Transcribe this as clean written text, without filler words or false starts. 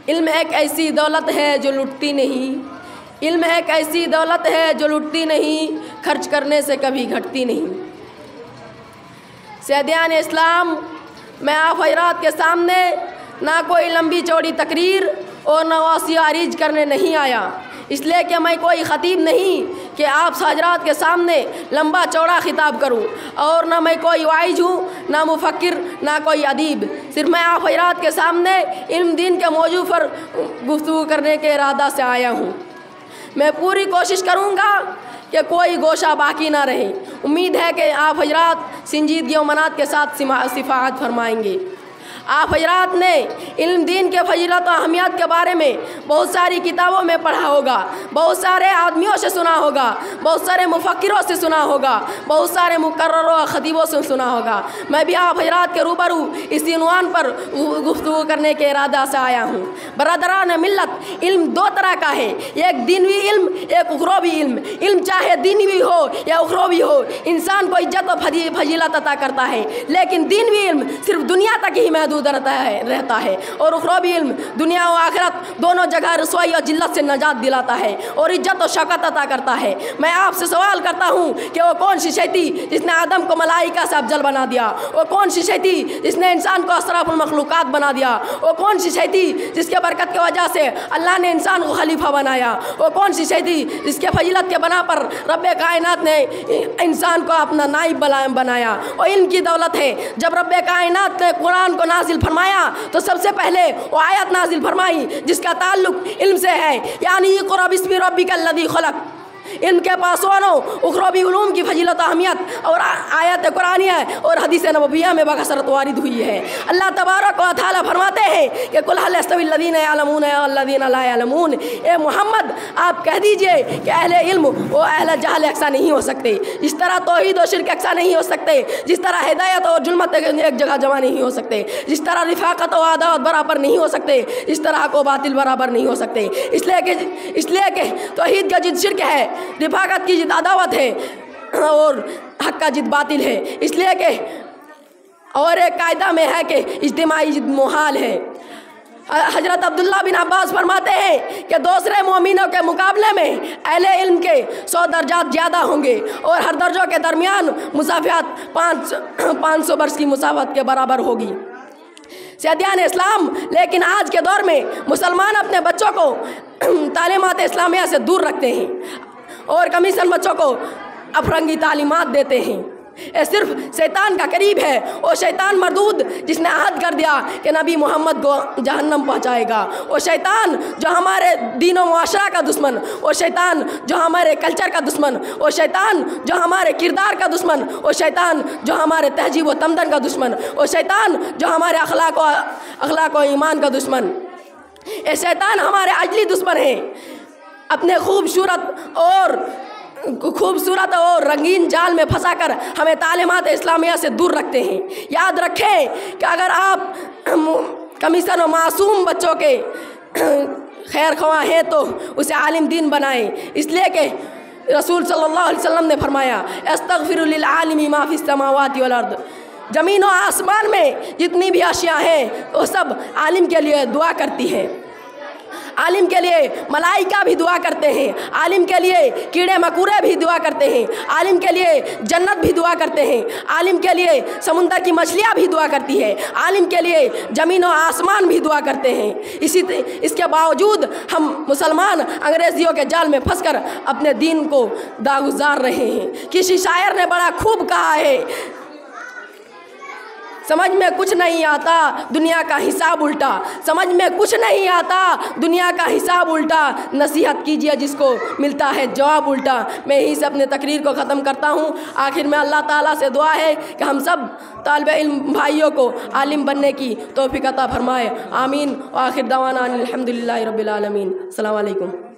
इल्म एक ऐसी दौलत है जो लुटती नहीं, इल्म एक ऐसी दौलत है जो लुटती नहीं, खर्च करने से कभी घटती नहीं। सैयदान इस्लाम, मैं आप हज़रात के सामने ना कोई लंबी चौड़ी तकरीर और ना वासिया अरीज करने नहीं आया, इसलिए कि मैं कोई ख़तीब नहीं कि आप हज़रात के सामने लंबा चौड़ा खिताब करूं, और ना मैं कोई वाइज हूँ, ना मुफक्किर, ना कोई अदीब। सिर्फ मैं आप हज़रात के सामने इल्म दीन के मौजू पर गुफ्तगू करने के इरादा से आया हूँ। मैं पूरी कोशिश करूँगा कि कोई गोशा बाकी ना रहे। उम्मीद है कि आप हज़रात संजीदगी व मनात के साथ सिफाहत फरमाएंगे। आप हज़रात ने इल्म दीन के फजीलत और अहमियत के बारे में बहुत सारी किताबों में पढ़ा होगा, बहुत सारे आदमियों से सुना होगा, बहुत सारे मुफक्किरों से सुना होगा, बहुत सारे मुकर्ररों और ख़तीबों से सुना होगा। मैं भी आप हज़रात के रूबरू इस उन्वान पर गुफ्तगू करने के इरादा से आया हूँ। बरदरान मिल्लत, इल्म दो तरह का है, एक दीनवी इल्म, एक उखरवी इल्म। इल्म चाहे दीनवी हो या उखरवी हो, इंसान को इज्जत और फजीलत अता करता है, लेकिन दीनवी इल्म सिर्फ दुनिया तक ही महदूद रहता है और उखरवी इल्म दुनिया और आखिरत दोनों जगह रसवाई और जिल्लत से नजात दिलाता है और इज्जत और शौकत अता करता है। मैं आपसे सवाल करता हूँ कि वो कौन सी शय थी जिसने आदम को मलाइका से अफजल बना दिया? वो कौन सी शय थी जिसने इंसान को अशरफुल मखलूकात बना दिया? वो कौन सी शय थी जिसके बरकत की वजह से अल्लाह ने इंसान को खलीफा बनाया? वो कौन सी शय थी जिसके फजीलत के बना पर रब्बे कायनात ने इंसान को अपना नाइब बनाया? वो इल्म की दौलत है। जब रब्बे कायनात ने कुरान को नाजिल फरमाया तो सबसे पहले वो आयत नाजिल फरमाई जिसका ताल्लुक इल्म से है, यानी इक़रा बिस्मि रब्बिकल लज़ी खलक़। इल्म के पासवानों उखरवी उलूम की फजीलत अहमियत और आयत कुरानिया और हदीस नबविया में बकसरत वारिद हुई है। अल्लाह तबारक व तआला फरमाते हैं कि कुल हल यस्तविल लज़ीना यअलमून वल्लज़ीना ला यअलमून। ए मोहम्मद, आप कह दीजिए कि अहले इल्म व अहले जहल यकसा नहीं हो सकते, जिस तरह तौहीद और शिर्क यकसा नहीं हो सकते, जिस तरह हिदायत और जुल्मत एक जगह जमा नहीं हो सकते, जिस तरह रिफाकत और अदावत बराबर नहीं हो सकते, इस तरह को बातिल बराबर नहीं हो सकते। इसलिए कि तौहीद का जिद शिर्क है, रिफाकत की जिद अदावत है और हक का जिद बातिल है। इसलिए कि और एक कायदा में है कि इज्तिमाई जिद मुहाल है। हजरत अब्दुल्ला बिन अब्बास फरमाते हैं कि दूसरे मोमिनों के मुकाबले में अहले इल्म के 100 दर्जात ज़्यादा होंगे और हर दर्जों के दरमियान मुसाफियत 500 वर्ष की मुसाफत के बराबर होगी। सैयदान इस्लाम, लेकिन आज के दौर में मुसलमान अपने बच्चों को तालीमात इस्लामिया से दूर रखते हैं और कमीशन बच्चों को अफरंगी तालीमात देते हैं। ये सिर्फ शैतान का करीब है, और शैतान मरदूद जिसने अहद कर दिया कि नबी मोहम्मद को जहन्नम पहुंचाएगा, और शैतान जो हमारे दीन व मुआशरा का दुश्मन, और शैतान जो हमारे कल्चर का दुश्मन, और शैतान जो हमारे किरदार का दुश्मन, और शैतान जो हमारे तहजीब व तमदन का दुश्मन, और शैतान जो हमारे अखलाक व ईमान का दुश्मन। ये शैतान हमारे अजली दुश्मन है। अपने खूबसूरत और रंगीन जाल में फंसाकर हमें तालीमात इस्लामिया से दूर रखते हैं। याद रखें कि अगर आप कमीशन और मासूम बच्चों के खैर ख्वाह हैं तो उसे आलिम दीन बनाएं। इसलिए कि रसूल सल्लल्लाहु अलैहि वसल्लम ने फरमाया, अस्तगफिरु लिल आलिमी मा फिस समावाति वल अर्द। ज़मीन और आसमान में जितनी भी अशिया हैं वो सब आलिम के लिए दुआ करती है। आलिम के लिए मलाइका भी दुआ करते हैं, आलिम के लिए कीड़े मकोड़े भी दुआ करते हैं, आलिम के लिए जन्नत भी दुआ करते हैं, आलिम के लिए समुंदर की मछलियाँ भी दुआ करती है, आलिम के लिए ज़मीन और आसमान भी दुआ करते हैं। इसके बावजूद हम मुसलमान अंग्रेज़ियों के जाल में फंसकर अपने दीन को दागुजार रहे हैं। किसी शायर ने बड़ा खूब कहा है, समझ में कुछ नहीं आता दुनिया का हिसाब उल्टा, समझ में कुछ नहीं आता दुनिया का हिसाब उल्टा, नसीहत कीजिए जिसको मिलता है जवाब उल्टा। मैं यहीं से अपने तकरीर को ख़त्म करता हूँ। आखिर में अल्लाह ताला से दुआ है कि हम सब तालिब इल्म भाइयों को आलिम बनने की तौफीक अता फरमाए। आमीन। आखिर दवाना अल्हम्दुलिल्लाहि रब्बिल आलमीन। अस्सलामु अलैकुम।